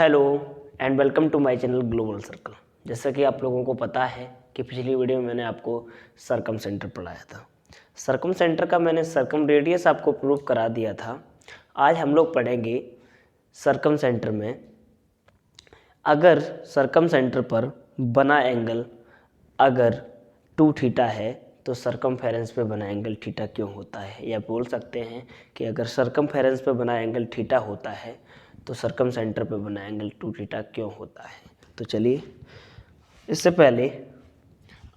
Hello and welcome to my channel global circle. जैसा कि आप लोगों को पता है कि पिछली वीडियो में मैंने आपको सरकम सेंटर पढ़ाया था। सरकम सेंटर का मैंने सरकम रेडियस आपको प्रूव करा दिया था। आज हम लोग पढ़ेंगे सरकम सेंटर में अगर सरकम सेंटर पर बना एंगल अगर 2 थीटा है तो सरकमफेरेंस पे बना एंगल थीटा क्यों होता है, या बोल सकते हैं कि अगर सरकमफेरेंस पे बना एंगल थीटा होता है तो सरकम सेंटर पे बना एंगल 2 थीटा क्यों होता है। तो चलिए, इससे पहले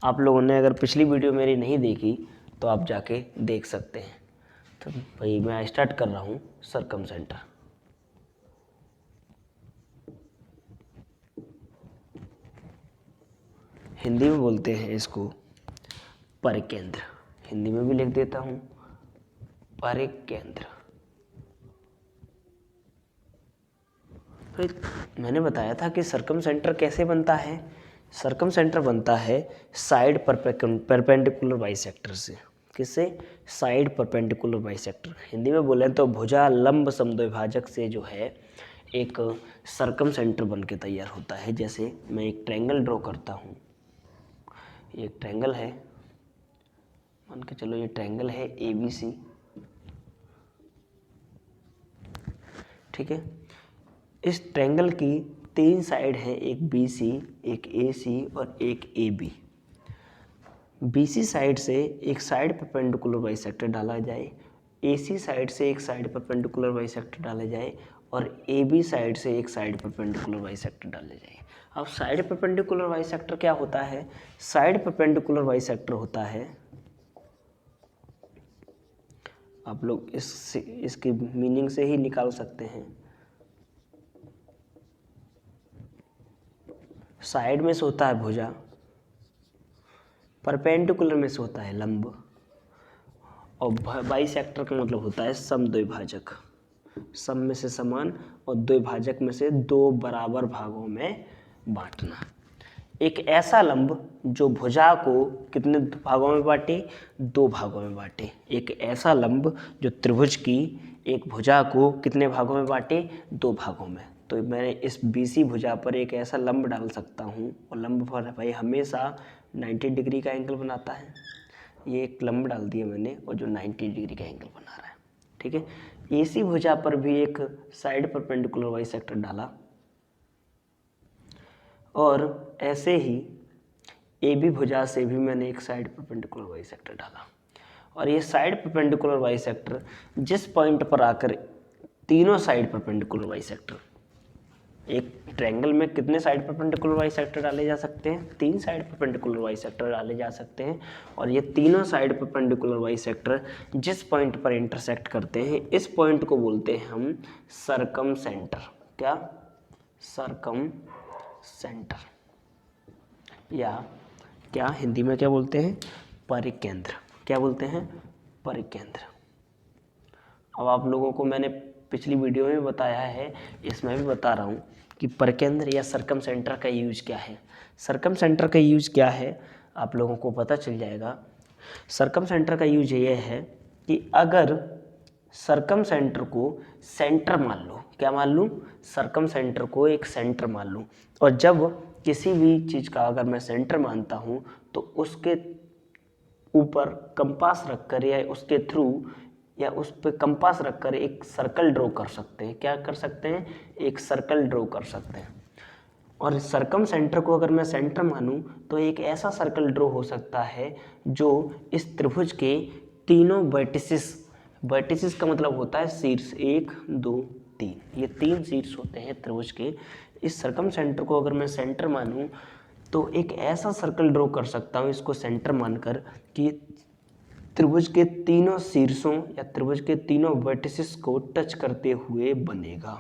आप लोगों ने अगर पिछली वीडियो मेरी नहीं देखी तो आप जाके देख सकते हैं। तो भाई मैं स्टार्ट कर रहा हूँ सरकम सेंटर। हिंदी में बोलते हैं इसको परिकेंद्र, हिंदी में भी लिख देता हूँ परिकेंद्र। मैंने बताया था कि सरकम सेंटर कैसे बनता है। सरकम सेंटर बनता है साइड परपेंडिकुलर बाइसेक्टर से। किससे? Side perpendicular bisector. हिंदी में बोले तो भुजा लंब समद्विभाजक से जो है एक सरकम सेंटर बन के तैयार होता है। जैसे मैं एक ट्रायंगल ड्रॉ करता हूँ, एक ट्रायंगल है, मान के चलो ये ट्रायंगल है ABC, ठीक है। इस ट्रायंगल की 3 साइड है, एक BC, एक AC और एक AB। BC साइड से एक साइड परपेंडिकुलर बाइसेक्टर डाला जाए, AC साइड से एक साइड परपेंडिकुलर बाइसेक्टर डाला जाए और AB साइड से एक साइड परपेंडिकुलर बाइसेक्टर डाले जाए। अब साइड परपेंडिकुलर बाइसेक्टर क्या होता है? साइड परपेंडिकुलर बाइसेक्टर होता है, आप लोग इसकी मीनिंग से ही निकाल सकते हैं। साइड में से होता है भुजा, परपेंडिकुलर में से होता है लंब और बाइसेक्टर का मतलब होता है समद्विभाजक। सम में से समान और द्विभाजक में से 2 बराबर भागों में बांटना। एक ऐसा लंब जो भुजा को कितने भागों में बांटे? 2 भागों में बांटे। एक ऐसा लंब जो त्रिभुज की एक भुजा को कितने भागों में बांटे? 2 भागों में। तो मैं इस BC भुजा पर एक ऐसा लंब डाल सकता हूँ और लंब पर भाई हमेशा 90 डिग्री का एंगल बनाता है। ये एक लंब डाल दिया मैंने और जो 90 डिग्री का एंगल बना रहा है, ठीक है। AC भुजा पर भी एक साइड परपेंडिकुलर बाइसेक्टर डाला और ऐसे ही AB भुजा से भी मैंने एक साइड परपेंडिकुलर बाइसेक्टर डाला और ये साइड परपेंडिकुलर बाइसेक्टर जिस पॉइंट पर आकर तीनों साइड परपेंडिकुलर बाइसेक्टर, एक ट्रायंगल में कितने साइड परपेंडिकुलर बाइसेक्टर डाले जा सकते हैं? 3 साइड परपेंडिकुलर बाइसेक्टर डाले जा सकते हैं और ये तीनों साइड परपेंडिकुलर बाइसेक्टर जिस पॉइंट पर इंटरसेक्ट करते हैं इस पॉइंट को बोलते हैं हम सरकम सेंटर। क्या? सरकम सेंटर, या क्या हिंदी में क्या बोलते हैं? परिकेंद्र। क्या बोलते हैं? परिकेंद्र। अब आप लोगों को मैंने पिछली वीडियो में बताया है, इसमें भी बता रहा हूँ कि परिकेंद्र या सरकम सेंटर का यूज क्या है। सरकम सेंटर का यूज क्या है आप लोगों को पता चल जाएगा। सरकम सेंटर का यूज ये है कि अगर सरकम सेंटर को सेंटर मान लो, क्या मान लूँ? सरकम सेंटर को एक सेंटर मान लूँ और जब किसी भी चीज़ का अगर मैं सेंटर मानता हूँ तो उसके ऊपर कंपास रखकर या उसके थ्रू या उस पर कंपास रखकर एक सर्कल ड्रॉ कर सकते हैं। क्या कर सकते हैं? एक सर्कल ड्रॉ कर सकते हैं। और सरकम सेंटर को अगर मैं सेंटर मानूं तो एक ऐसा सर्कल ड्रॉ हो सकता है जो इस त्रिभुज के तीनों वर्टिसिस का मतलब होता है शीर्ष, 1 2 3, ये 3 शीर्ष होते हैं त्रिभुज के। इस सरकम सेंटर को अगर मैं सेंटर मानूं तो एक ऐसा सर्कल ड्रॉ कर सकता हूं इसको सेंटर मानकर कि त्रिभुज के तीनों शीर्षों या त्रिभुज के तीनों वर्टिसिस को टच करते हुए बनेगा।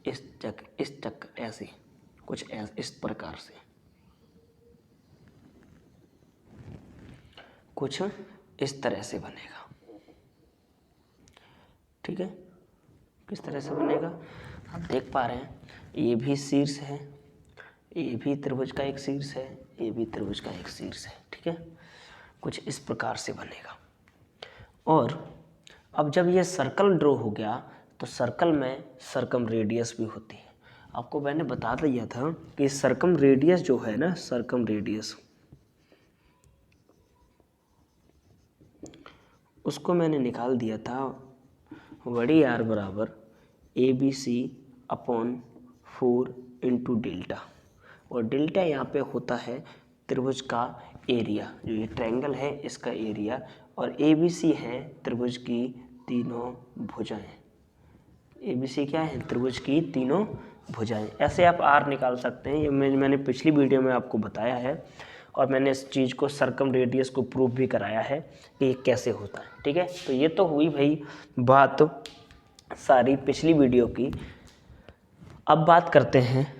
इस चक्कर ऐसे कुछ इस प्रकार से कुछ इस तरह से बनेगा, ठीक है। किस तरह से बनेगा आप देख पा रहे हैं। ये भी शीर्ष है, ये भी त्रिभुज का एक शीर्ष है, ये भी त्रिभुज का एक शीर्ष है, ठीक है। कुछ इस प्रकार से बनेगा। और अब जब ये सर्कल ड्रॉ हो गया तो सर्कल में सरकम रेडियस भी होती है। आपको मैंने बता दिया था कि सर्कम रेडियस जो है ना, सर्कम रेडियस, उसको मैंने निकाल दिया था बड़ी आर बराबर ABC अपॉन 4 इंटू डेल्टा, और डेल्टा यहाँ पे होता है त्रिभुज का एरिया, जो ये ट्रायंगल है इसका एरिया, और ABC है त्रिभुज की तीनों भुजाएं। ABC क्या है? त्रिभुज की तीनों भुजाएं। ऐसे आप R निकाल सकते हैं, ये मैंने पिछली वीडियो में आपको बताया है, और मैंने इस चीज़ को सर्कम रेडियस को प्रूव भी कराया है कि ये कैसे होता है। ठीक है, तो ये तो हुई भाई बात सारी पिछली वीडियो की। अब बात करते हैं,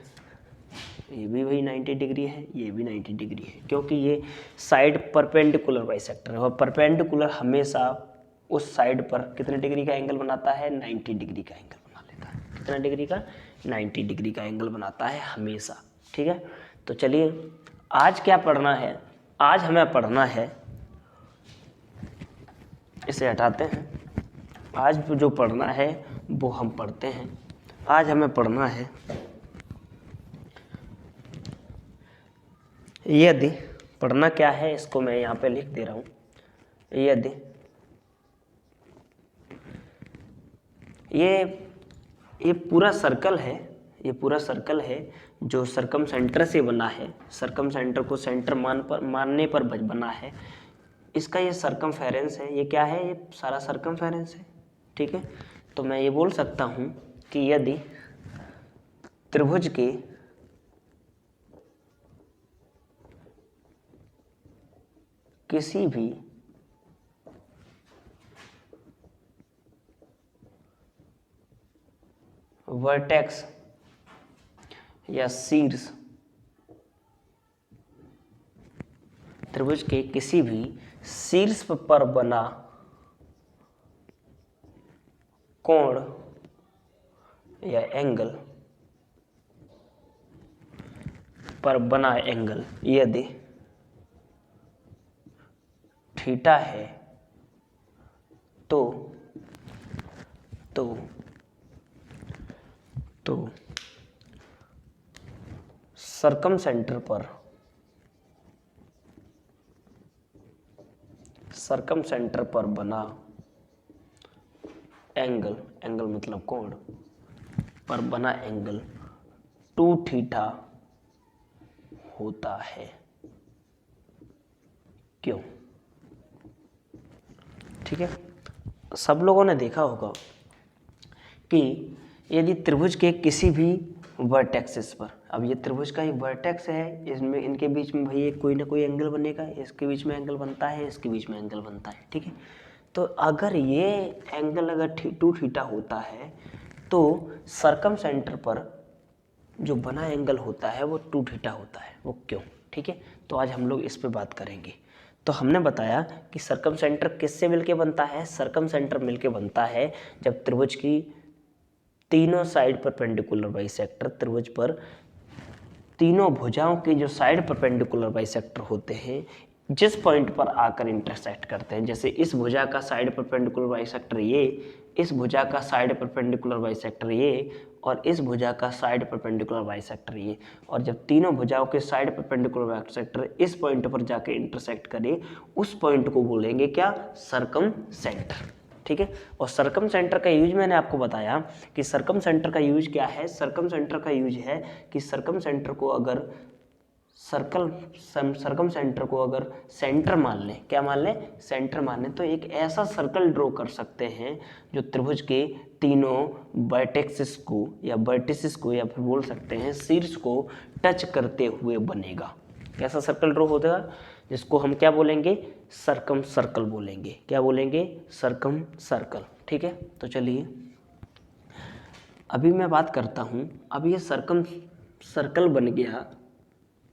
ये भी भाई 90 डिग्री है, ये भी 90 डिग्री है, क्योंकि ये साइड परपेंडिकुलर बाइसेक्टर है, और परपेंडिकुलर हमेशा उस साइड पर कितने डिग्री का एंगल बनाता है? 90 डिग्री का एंगल बना लेता है। कितना डिग्री का? 90 डिग्री का एंगल बनाता है हमेशा। ठीक है, तो चलिए आज क्या पढ़ना है? आज हमें पढ़ना है, इसे हटाते हैं, आज जो पढ़ना है वो हम पढ़ते हैं। आज हमें पढ़ना है, यदि पढ़ना क्या है इसको मैं यहाँ पे लिख दे रहा हूँ, यदि ये पूरा सर्कल है, ये पूरा सर्कल है जो सर्कम सेंटर से बना है, सर्कम सेंटर को सेंटर मानने पर बना है, इसका ये सर्कमफेरेंस है। ये क्या है? ये सारा सर्कमफेरेंस है। ठीक है, तो मैं ये बोल सकता हूँ कि यदि त्रिभुज के किसी भी वर्टेक्स या शीर्ष, त्रिभुज के किसी भी शीर्ष पर बना कोण या एंगल पर बना एंगल यदि थीटा है तो सर्कम सेंटर पर बना एंगल मतलब कोण पर बना एंगल 2 थीटा होता है। क्यों? ठीक है, सब लोगों ने देखा होगा कि यदि त्रिभुज के किसी भी वर्टेक्सेस पर, अब ये त्रिभुज का एक वर्टेक्स है, इसमें इनके बीच में भाई कोई ना कोई एंगल बनेगा, इसके बीच में एंगल बनता है, इसके बीच में एंगल बनता है। ठीक है, तो अगर ये एंगल अगर 2 थीटा होता है तो सर्कम सेंटर पर जो बना एंगल होता है वो 2 थीटा होता है। वो क्यों? ठीक है, तो आज हम लोग इस पे बात करेंगे। तो हमने बताया कि सर्कम सेंटर किससे मिलके बनता है? सर्कम सेंटर मिलके बनता है जब त्रिभुज की तीनों साइड परपेंडिकुलर बाइसेक्टर, त्रिभुज पर तीनों भुजाओं की जो साइड परपेंडिकुलर बाइसेक्टर होते हैं, जिस पॉइंट पर आकर इंटरसेक्ट करते हैं, जैसे इस भुजा का साइड परपेंडिकुलर बाइसेक्टर ये, इस भुजा का साइड परपेंडिकुलर बाइसेक्टर ये, और इस भुजा का साइड परपेंडिकुलर बाइसेक्टर ये, और जब तीनों भुजाओं के साइड परपेंडिकुलर बाइसेक्टर इस पॉइंट पर जाके इंटरसेक्ट करे, उस पॉइंट को बोलेंगे क्या? Circum centre. ठीक है, और सर्कम सेंटर का यूज मैंने आपको बताया कि सर्कम सेंटर का यूज क्या है? सर्कम सेंटर का यूज है कि सर्कम सेंटर को अगर सर्कम सेंटर को अगर सेंटर मान लें, क्या मान लें? सेंटर मान लें, तो एक ऐसा सर्कल ड्रॉ कर सकते हैं जो त्रिभुज के तीनों वर्टेक्सेस को या वर्टिसेस को या फिर बोल सकते हैं शीर्ष को टच करते हुए बनेगा। कैसा सर्कल ड्रॉ होगा? जिसको हम क्या बोलेंगे? सर्कम सर्कल बोलेंगे। क्या बोलेंगे? Circum circle. ठीक है, तो चलिए अभी मैं बात करता हूँ। अब ये सर्कम सर्कल बन गया।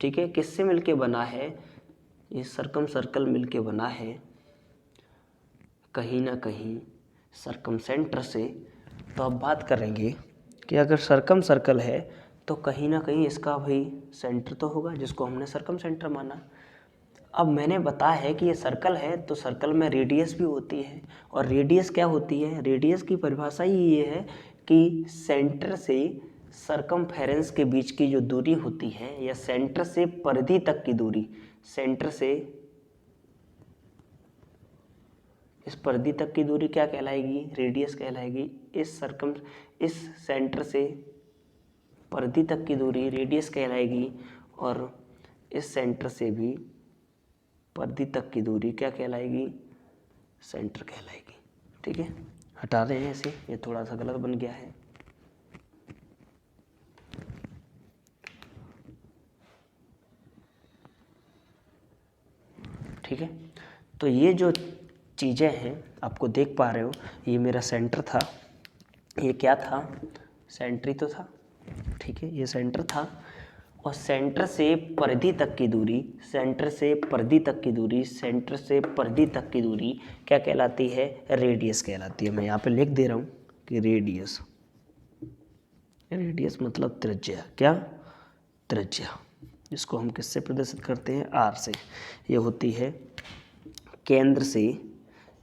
ठीक है, किससे मिलके बना है? ये सर्कम सर्कल मिलके बना है कहीं ना कहीं सर्कम सेंटर से। तो अब बात करेंगे कि अगर सर्कम सर्कल है तो कहीं ना कहीं इसका भाई सेंटर तो होगा, जिसको हमने सर्कम सेंटर माना। अब मैंने बताया है कि ये सर्कल है तो सर्कल में रेडियस भी होती है, और रेडियस क्या होती है? रेडियस की परिभाषा ही ये है कि सेंटर से सरकमफेरेंस के बीच की जो दूरी होती है या सेंटर से परिधि तक की दूरी, सेंटर से इस परिधि तक की दूरी क्या कहलाएगी? रेडियस कहलाएगी। इस सेंटर से परिधि तक की दूरी रेडियस कहलाएगी और इस सेंटर से भी परिधि तक की दूरी क्या कहलाएगी? सेंटर कहलाएगी। ठीक है, हटा रहे हैं ऐसे, ये थोड़ा सा गलत बन गया है। ठीक है, तो ये जो चीज़ें हैं आपको देख पा रहे हो, ये मेरा सेंटर था, ये क्या था? सेंटर ही तो था। ठीक है, ये सेंटर था और सेंटर से परिधि तक की दूरी, सेंटर से परिधि तक की दूरी, सेंटर से परिधि तक की दूरी क्या कहलाती है? रेडियस कहलाती है। मैं यहाँ पे लिख दे रहा हूँ कि रेडियस, रेडियस मतलब त्रिज्या। क्या? त्रिज्या, जिसको हम किससे प्रदर्शित करते हैं? आर से। ये होती है केंद्र से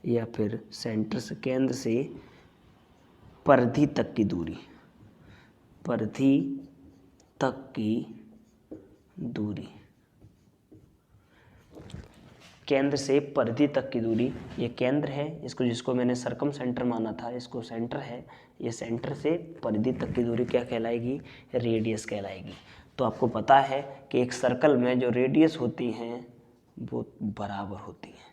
या फिर सेंटर से, केंद्र से परिधि तक की दूरी, परिधि तक की दूरी, केंद्र से परिधि तक की दूरी। ये केंद्र है, इसको जिसको मैंने सरकम सेंटर माना था, इसको सेंटर है। ये सेंटर से परिधि तक की दूरी क्या कहलाएगी? रेडियस कहलाएगी। तो आपको पता है कि एक सर्कल में जो रेडियस होती हैं वो बराबर होती हैं,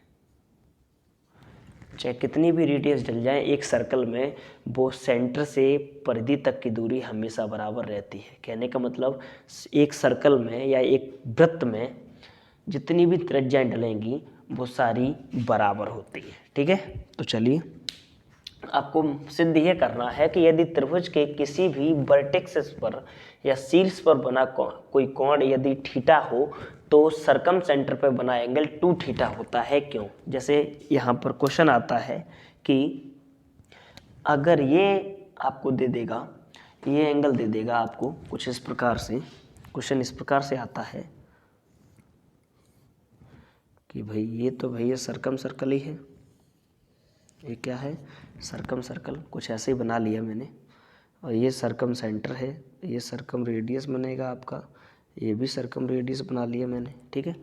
चाहे कितनी भी रेडियस डल जाए एक सर्कल में, वो सेंटर से परिधि तक की दूरी हमेशा बराबर रहती है। कहने का मतलब एक सर्कल में या एक वृत्त में जितनी भी त्रिज्याएं डलेंगी वो सारी बराबर होती है। ठीक है, तो चलिए आपको सिद्ध ये करना है कि यदि त्रिभुज के किसी भी वर्टेक्सेस पर या शीर्ष पर बना कोई कोण यदि थीटा हो तो सरकम सेंटर पर बना एंगल 2 थीटा होता है। क्यों? जैसे यहाँ पर क्वेश्चन आता है कि अगर ये आपको दे देगा, ये एंगल दे देगा आपको कुछ इस प्रकार से, क्वेश्चन इस प्रकार से आता है कि भाई ये तो भैया सरकम सर्कल ही है, ये क्या है? सरकम सर्कल, कुछ ऐसे ही बना लिया मैंने, और ये सरकम सेंटर है, ये सरकम रेडियस बनेगा आपका, ये भी सरकम रेडियस बना लिया मैंने। ठीक है,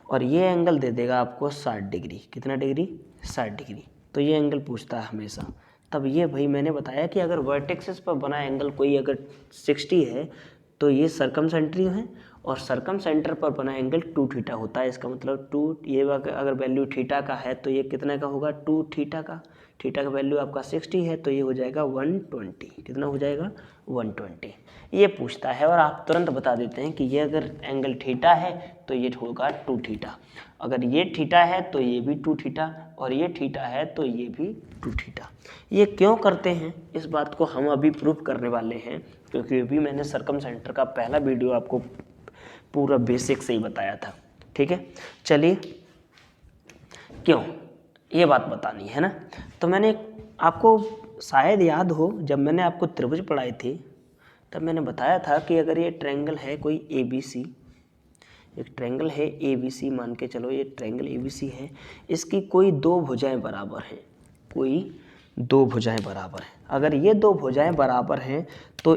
और ये एंगल दे देगा आपको 60 डिग्री। कितना डिग्री? 60 डिग्री। तो ये एंगल पूछता है हमेशा। तब ये भाई मैंने बताया कि अगर वर्टेक्सेस पर बना एंगल कोई अगर 60 है तो ये सरकम सेंटर है, और सरकम सेंटर पर बना एंगल 2 थीटा होता है। इसका मतलब 2, ये अगर वैल्यू थीटा का है तो ये कितने का होगा? 2 थीटा का। थीटा का वैल्यू आपका 60 है तो ये हो जाएगा 120। कितना हो जाएगा? 120। ये पूछता है और आप तुरंत बता देते हैं कि ये अगर एंगल थीटा है तो ये होगा 2 थीटा, अगर ये थीटा है तो ये भी 2 थीटा, और ये थीटा है तो ये भी 2 थीटा। ये क्यों करते हैं इस बात को हम अभी प्रूफ करने वाले हैं, क्योंकि अभी मैंने सरकम सेंटर का पहला वीडियो आपको पूरा बेसिक से ही बताया था। ठीक है, चलिए क्यों ये बात बतानी है ना। तो मैंने आपको शायद याद हो, जब मैंने आपको त्रिभुज पढ़ाई थी तब मैंने बताया था कि अगर ये ट्रायंगल है कोई ABC, एक ट्रायंगल है ABC, मान के चलो ये ट्रायंगल ABC है, इसकी कोई 2 भुजाएं बराबर हैं, कोई 2 भुजाएं बराबर हैं। अगर ये 2 भुजाएं बराबर हैं तो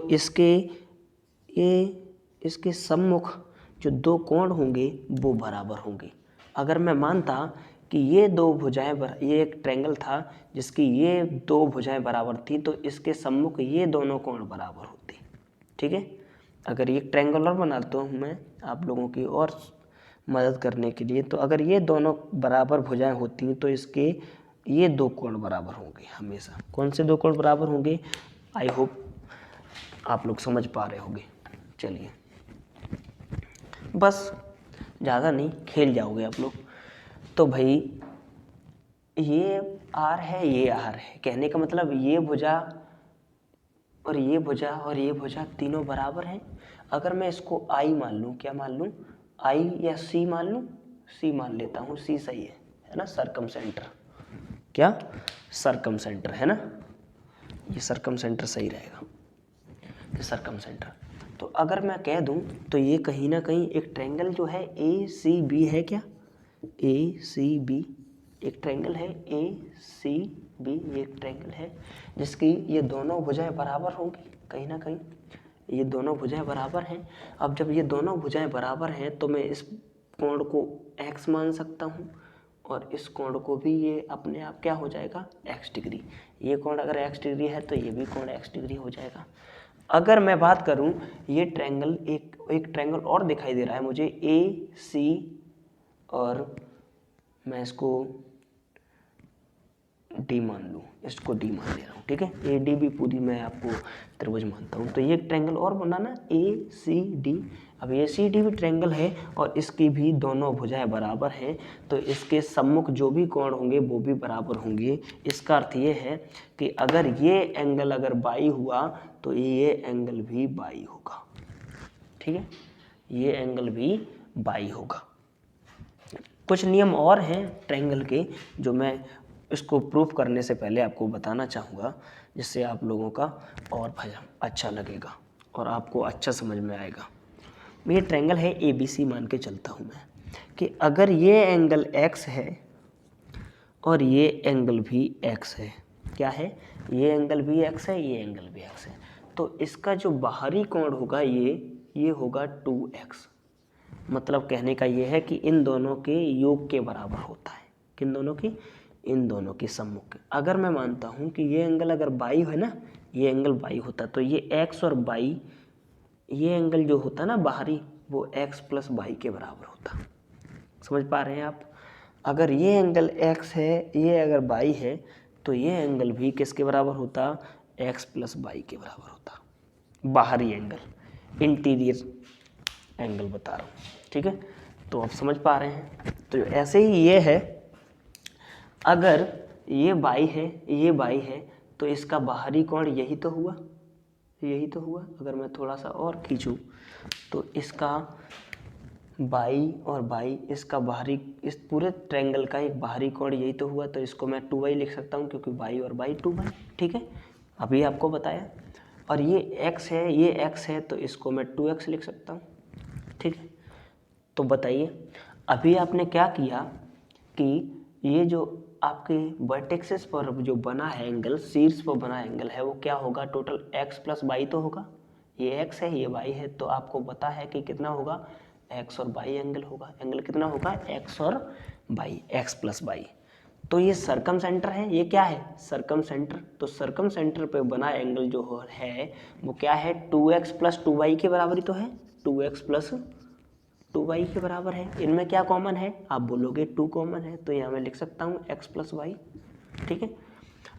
इसके सम्मुख जो 2 कोण होंगे वो बराबर होंगे। अगर मैं मानता कि ये 2 भुजाएं ये एक ट्रायंगल था जिसकी ये 2 भुजाएं बराबर थी तो इसके सम्मुख ये दोनों कोण बराबर होते। ठीक है, अगर ये ट्रायंगुलर बनाता हूँ मैं आप लोगों की और मदद करने के लिए, तो अगर ये दोनों बराबर भुजाएं होती तो इसके ये 2 कोण बराबर होंगे हमेशा। कौन से 2 कोण बराबर होंगे? आई होप आप लोग समझ पा रहे होंगे। चलिए, बस ज़्यादा नहीं, खेल जाओगे आप लोग। तो भाई ये आर है, ये आर है, कहने का मतलब ये भुजा और ये भुजा और ये भुजा तीनों बराबर हैं। अगर मैं इसको आई मान लूँ, क्या मान लूँ? आई या सी मान लूँ? सी मान लेता हूँ, सी सही है ना? सरकम सेंटर, क्या? सरकम सेंटर है ना, ये सरकम सेंटर सही रहेगा, ये सरकम सेंटर। तो अगर मैं कह दूं तो ये कहीं ना कहीं एक ट्रायंगल जो है ACB है, क्या? ACB एक ट्रायंगल है, ACB ये एक ट्रायंगल है जिसकी ये दोनों भुजाएं बराबर होंगी कहीं ना कहीं। ये दोनों भुजाएं बराबर हैं। अब जब ये दोनों भुजाएं बराबर हैं तो मैं इस कोण को x मान सकता हूँ और इस कोण को भी ये अपने आप क्या हो जाएगा, x डिग्री। ये कोण अगर x डिग्री है तो ये भी कोण x डिग्री हो जाएगा। अगर मैं बात करूं, ये ट्रायंगल एक ट्रायंगल और दिखाई दे रहा है मुझे AC, और मैं इसको D मान लूँ, इसको D मान ले रहा हूँ, ठीक है। AD भी पूरी मैं आपको त्रिभुज मानता हूँ। तो ये ट्रायंगल और बना ना ACD। अब ACD भी ट्रायंगल है और इसकी भी दोनों भुजाएं बराबर हैं, तो इसके सम्मुख जो भी कोण होंगे वो भी बराबर होंगे। इसका अर्थ ये है कि अगर ये एंगल अगर बाई हुआ तो ये एंगल भी बाई होगा, ठीक है, ये एंगल भी बाई होगा। कुछ नियम और हैं ट्रायंगल के जो मैं इसको प्रूव करने से पहले आपको बताना चाहूँगा, जिससे आप लोगों का और भया अच्छा लगेगा और आपको अच्छा समझ में आएगा। ये ट्रायंगल है ABC मान के चलता हूँ मैं कि अगर ये एंगल x है और ये एंगल भी x है, क्या है, ये एंगल भी x है, ये एंगल भी x है, तो इसका जो बाहरी कोण होगा ये होगा 2x। मतलब कहने का ये है कि इन दोनों के योग के बराबर होता है। किन दोनों की, इन दोनों के सम्मुख। अगर मैं मानता हूँ कि ये एंगल अगर बाई है ना, ये एंगल बाई होता तो ये x और बाई, ये एंगल जो होता ना बाहरी, वो x प्लस बाई के बराबर होता। समझ पा रहे हैं आप। अगर ये एंगल x है, ये अगर बाई है, तो ये एंगल भी किसके बराबर होता, x प्लस बाई के बराबर होता। बाहरी एंगल, इंटीरियर एंगल बता रहा हूँ, ठीक है। तो आप समझ पा रहे हैं। तो ऐसे ही ये है, अगर ये बाई है, ये बाई है, तो इसका बाहरी कोण यही तो हुआ, यही तो हुआ। अगर मैं थोड़ा सा और खींचूँ तो इसका बाई और बाई, इसका बाहरी, इस पूरे ट्रायंगल का एक बाहरी कोण यही तो हुआ। तो इसको मैं 2y लिख सकता हूँ क्योंकि बाई और बाई 2y, ठीक है, अभी आपको बताया। और ये x है, ये x है, तो इसको मैं 2x लिख सकता हूँ, ठीक है। तो बताइए अभी आपने क्या किया कि ये जो आपके वर्टेक्सेस पर जो बना है एंगल, शीर्ष पर बना एंगल है, वो क्या होगा, टोटल x प्लस बाई तो होगा। ये x है, ये y है, तो आपको पता है कि कितना होगा, x और y एंगल होगा। एंगल कितना होगा, x और y, x प्लस बाई। तो ये सरकम सेंटर है, ये क्या है, सरकम सेंटर। तो सरकम सेंटर पे बना एंगल जो है वो क्या है, 2x प्लस 2y के बराबर ही तो है, 2x प्लस 2y के बराबर है। इनमें क्या कॉमन है, आप बोलोगे 2 कॉमन है, तो यहाँ मैं लिख सकता हूँ x प्लस वाई, ठीक है।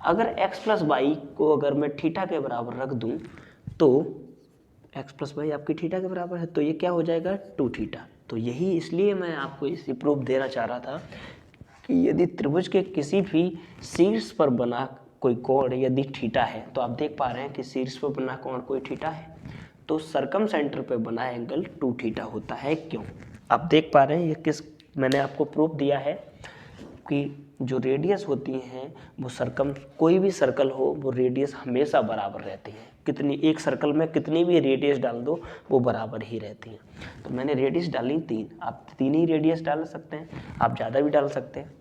अगर x प्लस वाई को अगर मैं थीटा के बराबर रख दूँ तो x प्लस वाई आपकी थीटा के बराबर है, तो ये क्या हो जाएगा, 2 थीटा। तो यही इसलिए मैं आपको इसी प्रूफ देना चाह रहा था कि यदि त्रिभुज के किसी भी शीर्ष पर बना कोई कोण यदि थीटा है, तो आप देख पा रहे हैं कि शीर्ष पर बना कोण कोई थीटा है, तो सरकम सेंटर पे बना एंगल 2 थीटा होता है। क्यों, आप देख पा रहे हैं ये किस, मैंने आपको प्रूफ दिया है कि जो रेडियस होती हैं वो सरकम, कोई भी सर्कल हो वो रेडियस हमेशा बराबर रहती है। कितनी, एक सर्कल में कितनी भी रेडियस डाल दो वो बराबर ही रहती हैं। तो मैंने रेडियस डाली 3, आप 3 ही रेडियस डाल सकते हैं, आप ज़्यादा भी डाल सकते हैं,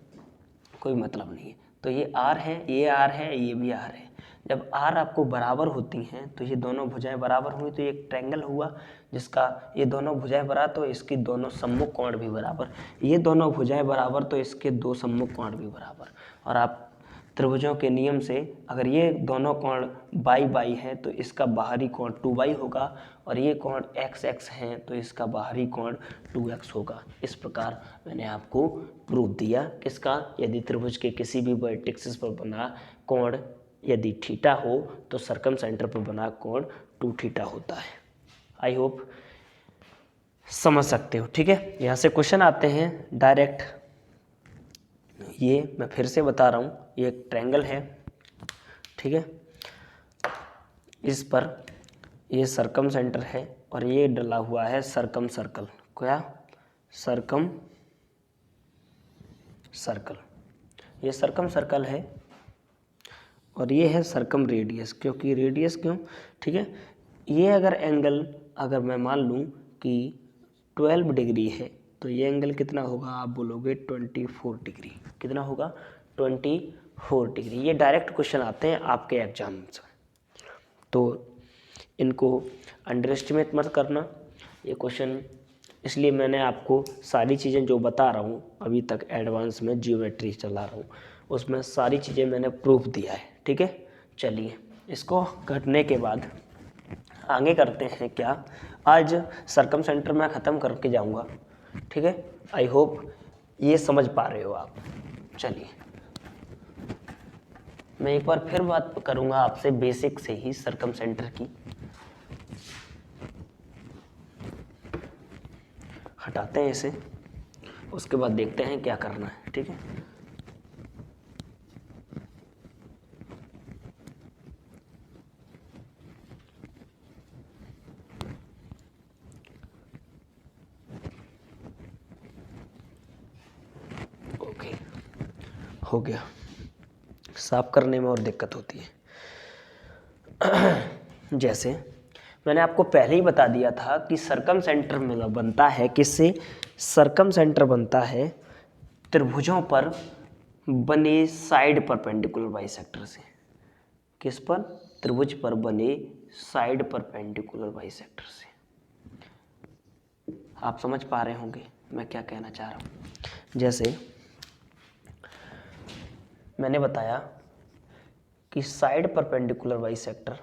कोई मतलब नहीं है। तो ये R है, ये R है, ये भी R है। जब R आपको बराबर होती हैं तो ये दोनों भुजाएं बराबर हुई, तो ये एक ट्रायंगल हुआ जिसका ये दोनों भुजाएं बराबर, तो इसकी दोनों सम्मुख कोण भी बराबर। ये दोनों भुजाएं बराबर तो इसके दो सम्मुख कोण भी बराबर। और आप त्रिभुजों के नियम से अगर ये दोनों कोण बाई बाई हैं तो इसका बाहरी कोण 2y होगा, और ये कोण x x हैं तो इसका बाहरी कोण 2x होगा। इस प्रकार मैंने आपको प्रूफ दिया किसका, यदि त्रिभुज के किसी भी वर्टेक्सेस पर बना कोण यदि थीटा हो तो सरकम सेंटर पर बना कोण 2 थीटा होता है। आई होप समझ सकते हो, ठीक है। यहाँ से क्वेश्चन आते हैं डायरेक्ट। ये मैं फिर से बता रहा हूँ, ये एक ट्रायंगल है, ठीक है। इस पर ये सरकम सेंटर है और ये डला हुआ है सरकम सर्कल। क्या, सरकम सर्कल, ये सरकम सर्कल है और ये है सरकम रेडियस, क्योंकि रेडियस क्यों, ठीक है। ये अगर एंगल अगर मैं मान लूँ कि 12 डिग्री है तो ये एंगल कितना होगा, आप बोलोगे 24 डिग्री। कितना होगा, 24 डिग्री। ये डायरेक्ट क्वेश्चन आते हैं आपके एग्जाम से। तो इनको अंडर एस्टिमेट मत करना। ये क्वेश्चन इसलिए मैंने आपको सारी चीज़ें जो बता रहा हूँ अभी तक एडवांस में जियोमेट्री चला रहा हूँ उसमें सारी चीज़ें मैंने प्रूफ दिया है, ठीक है। चलिए इसको करने के बाद आगे करते हैं क्या, आज सरकम सेंटर मैं ख़त्म करके जाऊँगा, ठीक है। आई होप ये समझ पा रहे हो आप। चलिए मैं एक बार फिर बात करूँगा आपसे बेसिक से ही सरकम सेंटर की। हटाते हैं इसे, उसके बाद देखते हैं क्या करना है, ठीक है। ओके, हो गया। साफ करने में और दिक्कत होती है। जैसे मैंने आपको पहले ही बता दिया था कि सरकम सेंटर में बनता है किससे, सरकम सेंटर बनता है त्रिभुजों पर बने साइड परपेंडिकुलर बाइसेक्टर से। किस पर, त्रिभुज पर बने साइड परपेंडिकुलर बाइसेक्टर से। आप समझ पा रहे होंगे मैं क्या कहना चाह रहा हूँ। जैसे मैंने बताया कि side perpendicular bisector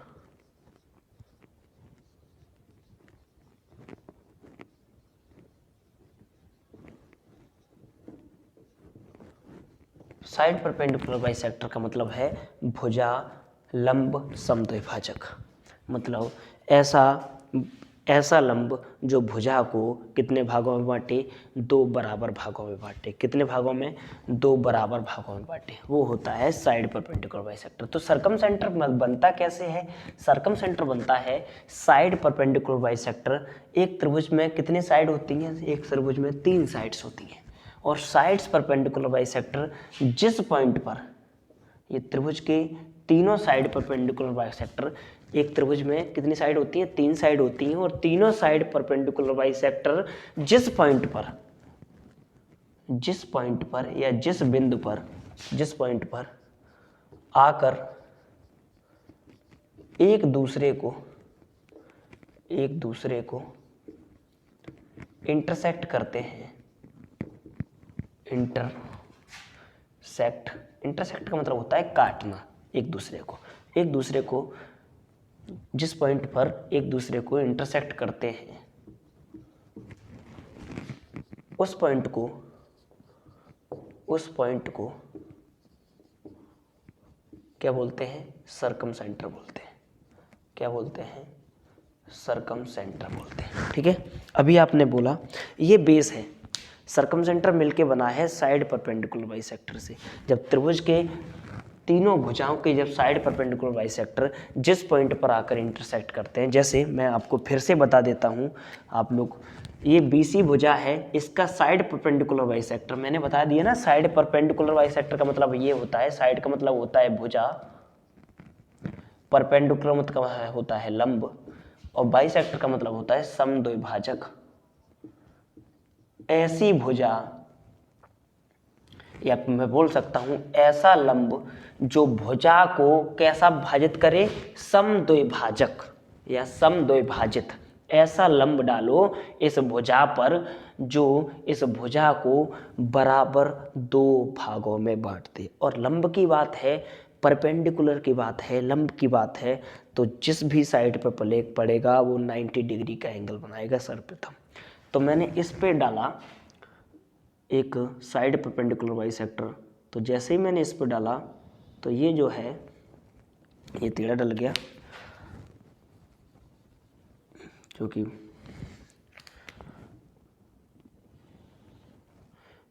side perpendicular bisector का मतलब है भुजा लंब समद्विभाजक। मतलब ऐसा लंब जो भुजा को कितने भागों में बांटे, 2 बराबर भागों में बांटे। कितने भागों में, 2 बराबर भागों में बांटे, वो होता है साइड परपेंडिकुलर बाइसेक्टर। तो सरकम सेंटर बनता कैसे है, सरकम सेंटर बनता है साइड परपेंडिकुलर बाइसेक्टर। एक त्रिभुज में कितने साइड होती हैं, एक त्रिभुज में 3 साइड्स होती हैं। और साइड्स परपेंडिकुलर बाइसेक्टर जिस पॉइंट पर, ये त्रिभुज के तीनों साइड परपेंडिकुलर बाइसेक्टर, एक त्रिभुज में कितनी साइड होती हैं, 3 साइड होती हैं। और तीनों साइड परपेंडिकुलर बाइसेक्टर जिस पॉइंट पर या जिस बिंदु पर, जिस पॉइंट पर आकर एक दूसरे को इंटरसेक्ट करते हैं, इंटरसेक्ट का मतलब होता है काटना एक दूसरे को जिस पॉइंट पर एक दूसरे को इंटरसेक्ट करते हैं उस पॉइंट को क्या बोलते हैं, सरकम सेंटर बोलते हैं। क्या बोलते हैं, सरकम सेंटर बोलते हैं, ठीक है। अभी आपने बोला ये बेस है, सरकम सेंटर मिलके बना है साइड परपेंडिकुलर बाइसेक्टर से। जब त्रिभुज के तीनों भुजाओं के जब साइड परपेंडिकुलर बाइसेक्टर जिस पॉइंट पर आकर इंटरसेक्ट करते हैं, जैसे मैं आपको फिर से बता देता हूँ, आप लोग, ये BC भुजा है, इसका साइड परपेंडिकुलर बाइसेक्टर मैंने बता दिया ना। साइड परपेंडिकुलर बाइसेक्टर का मतलब ये होता है, साइड का मतलब होता है भुजा, परपेंडिकुलर मतलब होता है लंब, और बाइसेक्टर का मतलब होता है समद्विभाजक। ऐसी भुजा, या मैं बोल सकता हूं ऐसा लंब जो भुजा को कैसा भाजित करे, समद्विभाजक या समद्विभाजित। ऐसा लंब डालो इस भुजा पर जो इस भुजा को बराबर 2 भागों में बांट दे। और लंब की बात है, परपेंडिकुलर की बात है, लंब की बात है, तो जिस भी साइड पर प्लेट पड़ेगा वो 90 डिग्री का एंगल बनाएगा सर्वप्रथम। तो मैंने इस पे डाला एक साइड परपेंडिकुलर बाइसेक्टर, तो जैसे ही मैंने इस पर डाला तो ये जो है ये टेढ़ा डल गया, क्योंकि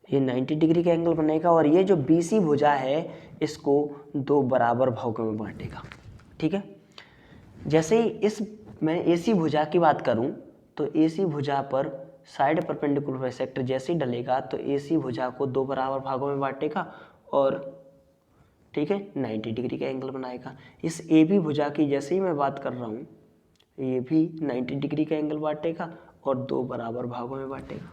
ये 90 डिग्री का एंगल बनेगा। और ये जो BC भुजा है इसको 2 बराबर भागों में बांटेगा, ठीक है। जैसे ही मैं AC भुजा की बात करूं तो AC भुजा पर साइड परपेंडिकुलर बाइसेक्टर जैसे ही डलेगा तो AC भुजा को 2 बराबर भागों में बांटेगा और, ठीक है, 90 डिग्री का एंगल बनाएगा। इस AB भुजा की जैसे ही मैं बात कर रहा हूँ, ये भी 90 डिग्री का एंगल बांटेगा और 2 बराबर भागों में बांटेगा।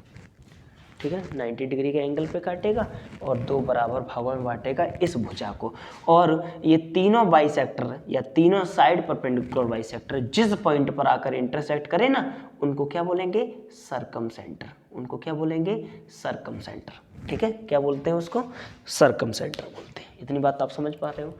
ठीक है, 90 डिग्री के एंगल पे काटेगा और 2 बराबर भागों में बांटेगा इस भुजा को। और ये तीनों बाइसेक्टर या तीनों साइड परपेंडिकुलर बाइसेक्टर जिस पॉइंट पर आकर इंटरसेक्ट करें ना, उनको क्या बोलेंगे? सर्कमसेंटर। उनको क्या बोलेंगे? सर्कमसेंटर। ठीक है, क्या बोलते हैं उसको? सर्कमसेंटर बोलते हैं। इतनी बात आप समझ पा रहे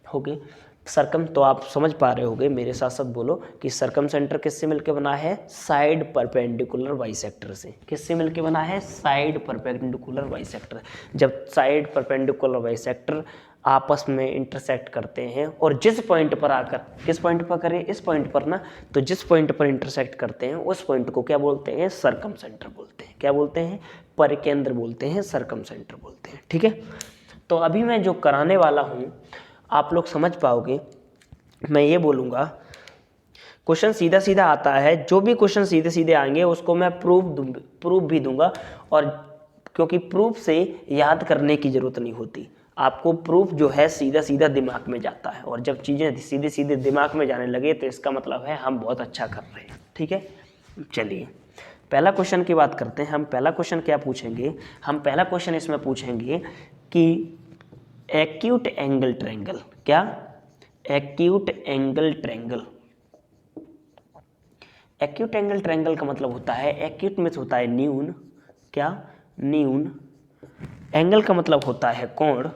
होगे? सर्कम तो आप समझ पा रहे होगे, मेरे साथ साथ बोलो कि सर्कम सेंटर किससे मिलकर बना है? साइड परपेंडिकुलर बाइसेक्टर से। किससे मिलकर बना है? Side perpendicular bisector. जब साइड परपेंडिकुलर बाइसेक्टर आपस में इंटरसेक्ट करते हैं और जिस पॉइंट पर आकर, किस पॉइंट पर करें? इस पॉइंट पर ना, तो जिस पॉइंट पर इंटरसेक्ट करते हैं उस पॉइंट को क्या बोलते हैं? सर्कम सेंटर बोलते हैं। क्या बोलते हैं? परिकेंद्र बोलते हैं, सर्कम सेंटर बोलते हैं। ठीक है, तो अभी मैं जो कराने वाला हूँ आप लोग समझ पाओगे। मैं ये बोलूँगा, क्वेश्चन सीधा सीधा आता है, जो भी क्वेश्चन सीधे सीधे आएंगे उसको मैं प्रूफ भी दूंगा। और क्योंकि प्रूफ से याद करने की ज़रूरत नहीं होती, आपको प्रूफ जो है सीधा सीधा दिमाग में जाता है। और जब चीज़ें सीधे सीधे दिमाग में जाने लगे तो इसका मतलब है हम बहुत अच्छा कर रहे हैं। ठीक है, चलिए पहला क्वेश्चन की बात करते हैं। हम पहला क्वेश्चन क्या पूछेंगे? हम पहला क्वेश्चन इसमें पूछेंगे कि एक्यूट एंगल ट्रायंगल। क्या? Acute angle triangle. Acute angle triangle का मतलब होता है, एक्यूट में होता है न्यून। क्या? न्यून। एंगल का मतलब होता है कोण,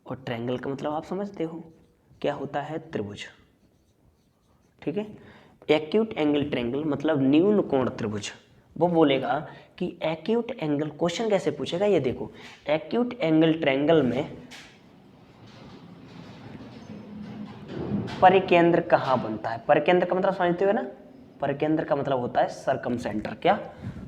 और ट्रायंगल का मतलब आप समझते हो क्या होता है? त्रिभुज। ठीक है, एक्यूट एंगल ट्रायंगल मतलब न्यून कोण त्रिभुज। वो बोलेगा कि एक्यूट एंगल, क्वेश्चन कैसे पूछेगा ये देखो, एक्यूट एंगल ट्रायंगल में परिकेंद्र कहाँ बनता है? परिकेंद्र का मतलब समझते हो ना? परिकेंद्र का मतलब होता है सर्कम सेंटर। क्या?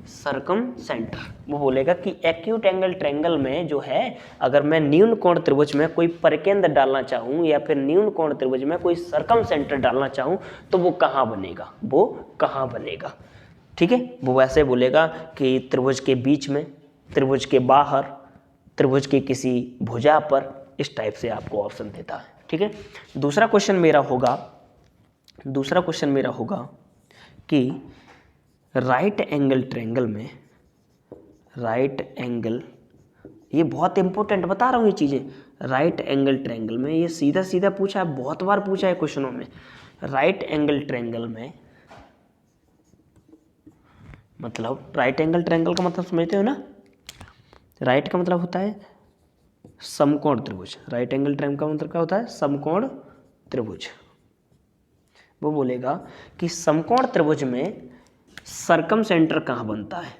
Circum centre. वो बोलेगा कि एक्यूट एंगल ट्रायंगल में जो है, अगर मैं न्यून कोण त्रिभुज में कोई परिकेंद्र डालना चाहूँ या फिर न्यून कोण त्रिभुज में कोई सर्कम सेंटर डालना चाहूँ तो वो कहाँ बनेगा? वो कहाँ बनेगा? ठीक है, वो वैसे बोलेगा कि त्रिभुज के बीच में, त्रिभुज के बाहर, त्रिभुज की किसी भुजा पर, इस टाइप से आपको ऑप्शन देता है। ठीक है, दूसरा क्वेश्चन मेरा होगा कि राइट एंगल ट्रायंगल में, राइट एंगल, ये बहुत इंपॉर्टेंट बता रहा हूँ ये चीज़ें, राइट एंगल ट्रायंगल में, ये सीधा सीधा पूछा है, बहुत बार पूछा है क्वेश्चनों में। राइट एंगल ट्रायंगल में मतलब, राइट एंगल ट्रायंगल का मतलब समझते हो ना? राइट का मतलब होता है समकोण त्रिभुज। राइट एंगल ट्रायंगल का मतलब क्या होता है? समकोण त्रिभुज। वो बोलेगा कि समकोण त्रिभुज में सर्कम सेंटर कहाँ बनता है?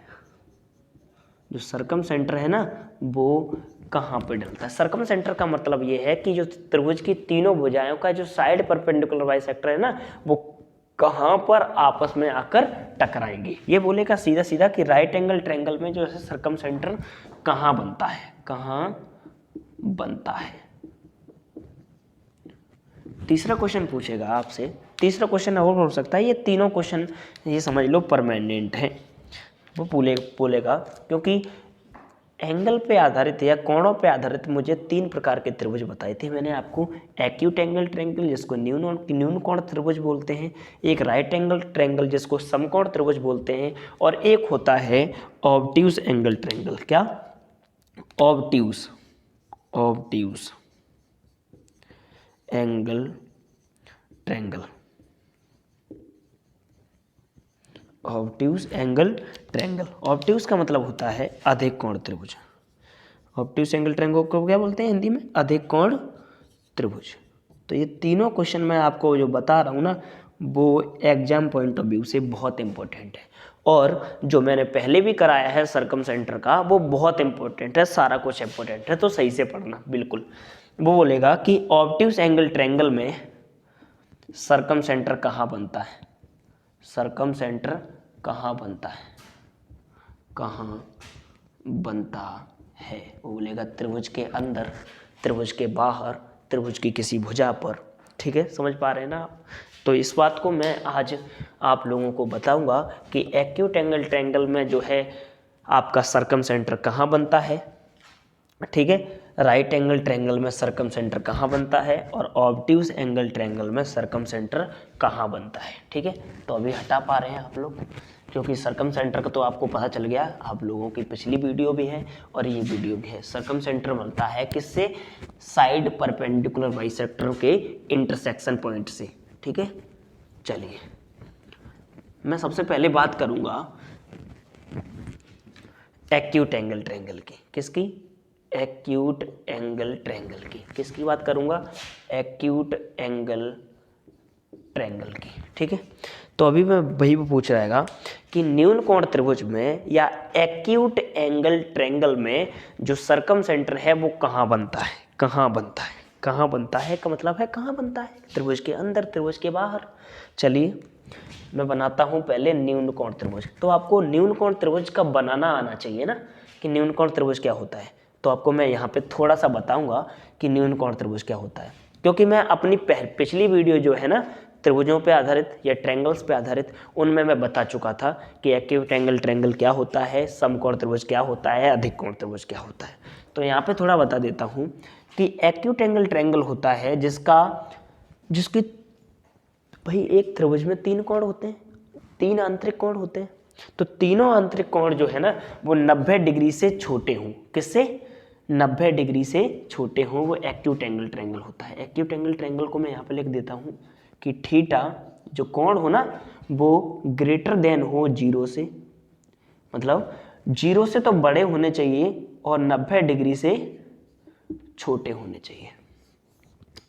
जो सर्कम सेंटर है ना, वो कहाँ पे डलता है? सर्कम सेंटर का मतलब ये है कि जो त्रिभुज की तीनों भुजाओं का जो साइड परपेंडिकुलर बाइसेक्टर है ना, वो कहाँ पर आपस में आकर टकराएंगे। ये बोलेगा सीधा सीधा कि राइट एंगल ट्रायंगल में जो है सर्कम सेंटर कहाँ बनता है? कहाँ बनता है? तीसरा क्वेश्चन पूछेगा आपसे। तीसरा क्वेश्चन और हो सकता है, ये तीनों क्वेश्चन ये समझ लो परमानेंट है। वो बोलेगा क्योंकि एंगल पे आधारित या कोणों पे आधारित मुझे 3 प्रकार के त्रिभुज बताए थे मैंने आपको। एक्यूट एंगल ट्रायंगल जिसको न्यून कोण त्रिभुज बोलते हैं, एक राइट एंगल ट्रायंगल जिसको समकोण त्रिभुज बोलते हैं, और एक होता है ऑब्ट्यूज एंगल ट्रायंगल। क्या? Obtuse angle triangle. Obtuse angle triangle, obtuse का मतलब होता है अधिक कोण त्रिभुज। ऑब्ट्यूज एंगल ट्रायंगल को क्या बोलते हैं हिंदी में? अधिक कोण त्रिभुज। तो ये तीनों क्वेश्चन मैं आपको जो बता रहा हूँ ना, वो एग्जाम पॉइंट ऑफ व्यू से बहुत इंपॉर्टेंट है। और जो मैंने पहले भी कराया है सर्कम सेंटर का, वो बहुत इंपॉर्टेंट है, सारा कुछ इंपॉर्टेंट है, तो सही से पढ़ना बिल्कुल। वो बोलेगा कि ऑब्ट्यूज एंगल ट्रायंगल में सर्कम सेंटर कहाँ बनता है? सर्कम सेंटर कहाँ बनता है? कहाँ बनता है? वो बोलेगा त्रिभुज के अंदर, त्रिभुज के बाहर, त्रिभुज की किसी भुजा पर। ठीक है, समझ पा रहे हैं ना आप? तो इस बात को मैं आज आप लोगों को बताऊंगा कि एक्यूट एंगल ट्रायंगल में जो है आपका सर्कम सेंटर कहाँ बनता है। ठीक है, राइट एंगल ट्रायंगल में सर्कम सेंटर कहाँ बनता है, और ऑब्ट्यूज एंगल ट्रायंगल में सर्कम सेंटर कहाँ बनता है। ठीक है, तो अभी हटा पा रहे हैं आप लोग? क्योंकि सर्कम सेंटर का तो आपको पता चल गया, आप लोगों की पिछली वीडियो भी है और ये वीडियो भी है। सर्कम सेंटर बनता है किससे? साइड परपेंडिकुलर बाइसेक्टर के इंटरसेक्शन पॉइंट से। ठीक है, चलिए मैं सबसे पहले बात करूंगा एक्यूट एंगल ट्रायंगल की। किसकी? एक्यूट एंगल ट्रायंगल की। किसकी बात करूंगा? एक्यूट एंगल ट्रायंगल की। ठीक है, तो अभी मैं वही पूछ रहेगा कि न्यून कोण त्रिभुज में या एक्यूट एंगल ट्रायंगल में जो सर्कम सेंटर है वो कहाँ बनता है? कहाँ बनता है? कहाँ बनता है का मतलब है कहाँ बनता है? त्रिभुज के अंदर, त्रिभुज के बाहर। चलिए मैं बनाता हूँ पहले न्यून कोण त्रिभुज। तो आपको न्यून कोण त्रिभुज का बनाना आना चाहिए ना, कि न्यून कोण त्रिभुज क्या होता है। तो आपको मैं यहाँ पे थोड़ा सा बताऊंगा कि न्यून कोण त्रिभुज क्या होता है, क्योंकि मैं अपनी पिछली वीडियो जो है ना त्रिभुजों पे आधारित या ट्रायंगल्स पे आधारित, उनमें मैं बता चुका था कि एक्यूट एंगल ट्रायंगल क्या होता है, समकोण त्रिभुज क्या होता है, अधिक कोण त्रिभुज क्या होता है। तो यहाँ पे थोड़ा बता देता हूँ कि एक्यूट एंगल ट्रायंगल होता है जिसकी भाई एक त्रिभुज में 3 कोण होते हैं, 3 आंतरिक कोण होते हैं। तो तीनों आंतरिक कोण जो है ना वो 90 डिग्री से छोटे हों। किससे? 90 डिग्री से छोटे हों, वो एक्यूट एंगल ट्रायंगल होता है। एक्यूट एंगल ट्रायंगल को मैं यहाँ पे लिख देता हूँ कि थीटा जो कोण हो ना वो ग्रेटर देन हो 0 से, मतलब 0 से तो बड़े होने चाहिए और 90 डिग्री से छोटे होने चाहिए।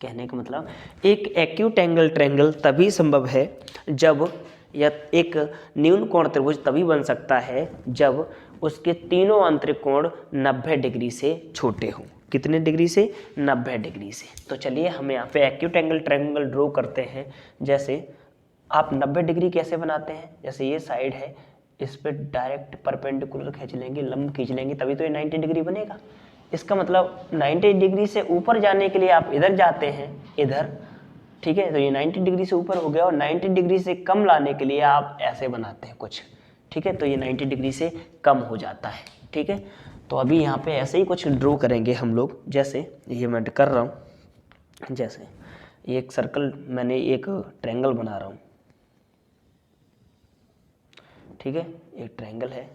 कहने का मतलब एक एक्यूट एंगल ट्रायंगल तभी संभव है जब, या एक न्यून कोण त्रिभुज तभी बन सकता है जब उसके तीनों आंतरिक कोण 90 डिग्री से छोटे हों। कितने डिग्री से? 90 डिग्री से। तो चलिए हम यहाँ पे एक्यूट एंगल ट्रायंगल ड्रॉ करते हैं। जैसे आप 90 डिग्री कैसे बनाते हैं? जैसे ये साइड है, इस पर डायरेक्ट परपेंडिकुलर खींच लेंगे, लंब खींच लेंगे, तभी तो ये 90 डिग्री बनेगा। इसका मतलब 90 डिग्री से ऊपर जाने के लिए आप इधर जाते हैं, इधर। ठीक है, तो ये 90 डिग्री से ऊपर हो गया, और 90 डिग्री से कम लाने के लिए आप ऐसे बनाते हैं कुछ। ठीक है, तो ये 90 डिग्री से कम हो जाता है। ठीक है, तो अभी यहाँ पे ऐसे ही कुछ ड्रॉ करेंगे हम लोग। जैसे ये मैं कर रहा हूँ, जैसे एक सर्कल, मैंने एक ट्रायंगल बना रहा हूँ। ठीक है, एक ट्रायंगल है,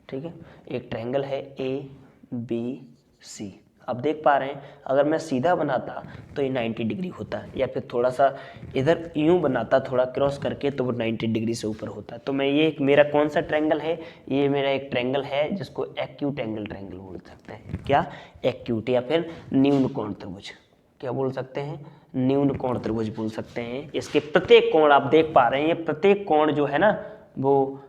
ठीक है, एक ट्रायंगल है ABC। अब देख पा रहे हैं, अगर मैं सीधा बनाता तो ये 90 डिग्री होता है, या फिर थोड़ा सा इधर यूं बनाता थोड़ा क्रॉस करके तो वो 90 डिग्री से ऊपर होता है। तो मैं ये मेरा कौन सा ट्रायंगल है? ये मेरा एक ट्रायंगल है जिसको एक्यूट एंगल ट्रायंगल बोल सकते हैं। क्या? एक्यूट, या फिर न्यून कोण त्रिभुज। क्या बोल सकते हैं? न्यून कोण त्रिभुज बोल सकते हैं। इसके प्रत्येक कोण आप देख पा रहे हैं, ये प्रत्येक कोण जो है ना वो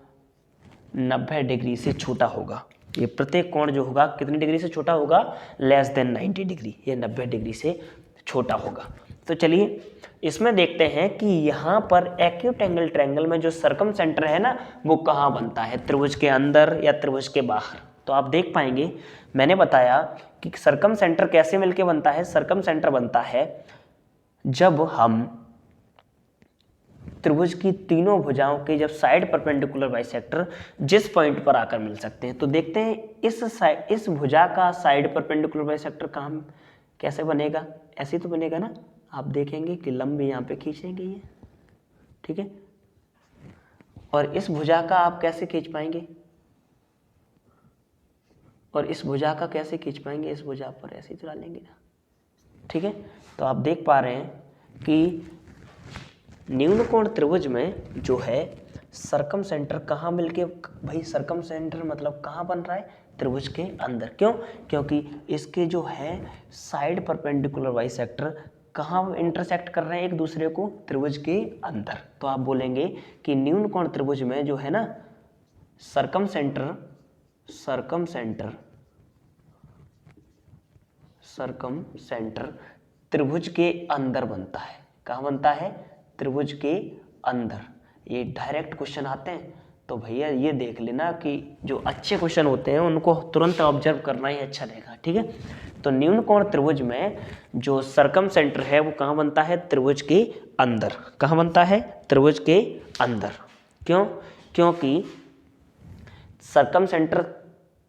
90 डिग्री से छोटा होगा। ये प्रत्येक कोण जो होगा कितनी डिग्री से छोटा होगा? Less than 90 degree. ये 90 डिग्री से छोटा होगा। तो चलिए इसमें देखते हैं कि यहाँ पर एक्यूट एंगल ट्रायंगल में जो सर्कम सेंटर है ना वो कहाँ बनता है, त्रिभुज के अंदर या त्रिभुज के बाहर। तो आप देख पाएंगे मैंने बताया कि सर्कम सेंटर कैसे मिलके बनता है। सर्कम सेंटर बनता है जब हम त्रिभुज की तीनों भुजाओं के जब साइड परपेंडिकुलर बाइसेक्टर जिस पॉइंट पर आकर मिल सकते हैं। तो देखते हैं इस भुजा का साइड परपेंडिकुलर बाइसेक्टर कहाँ कैसे बनेगा? ऐसे तो बनेगा ना। आप देखेंगे कि लंब यहाँ पे खींचेंगे ये, ठीक है, और इस भुजा का आप कैसे खींच पाएंगे, और इस भुजा का कैसे खींच पाएंगे? इस भुजा पर ऐसे ही चला लेंगे ना, ठीक है। तो आप देख पा रहे हैं कि न्यून कोण त्रिभुज में जो है सर्कम सेंटर कहाँ मिलके, भाई सर्कम सेंटर मतलब कहाँ बन रहा है? त्रिभुज के अंदर। क्यों? क्योंकि इसके जो है साइड परपेंडिकुलर बाइसेक्टर कहाँ इंटरसेक्ट कर रहे हैं एक दूसरे को? त्रिभुज के अंदर। तो आप बोलेंगे कि न्यून कोण त्रिभुज में जो है ना सर्कम सेंटर त्रिभुज के अंदर बनता है। कहाँ बनता है? त्रिभुज के अंदर। ये डायरेक्ट क्वेश्चन आते हैं तो भैया ये देख लेना कि जो अच्छे क्वेश्चन होते हैं उनको तुरंत ऑब्जर्व करना ही अच्छा रहेगा, ठीक है। तो न्यून कोण त्रिभुज में जो सर्कम सेंटर है वो कहाँ बनता है? त्रिभुज के अंदर। कहाँ बनता है? त्रिभुज के अंदर। क्यों? क्योंकि सर्कम सेंटर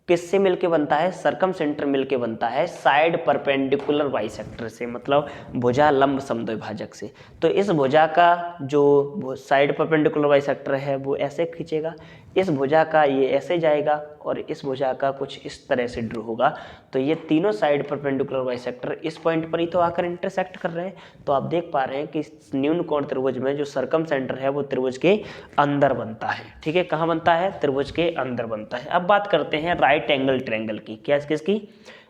किससे मिलके बनता है, सर्कम सेंटर मिलके बनता है साइड परपेंडिकुलर बाइसेक्टर से, मतलब भुजा लंब समद्विभाजक से। तो इस भुजा का जो साइड परपेंडिकुलर बाइसेक्टर है वो ऐसे खींचेगा, इस भुजा का ये ऐसे जाएगा और इस भुजा का कुछ इस तरह से ड्रॉ होगा। तो ये तीनों साइड परपेंडिकुलर बाइसेक्टर इस पॉइंट पर ही तो आकर इंटरसेक्ट कर रहे हैं। तो आप देख पा रहे हैं कि न्यून कोण त्रिभुज में जो सर्कम सेंटर है वो त्रिभुज के अंदर बनता है। ठीक है, कहाँ बनता है, त्रिभुज के अंदर बनता है। अब बात करते हैं राइट एंगल ट्रायंगल की। क्या किसकी,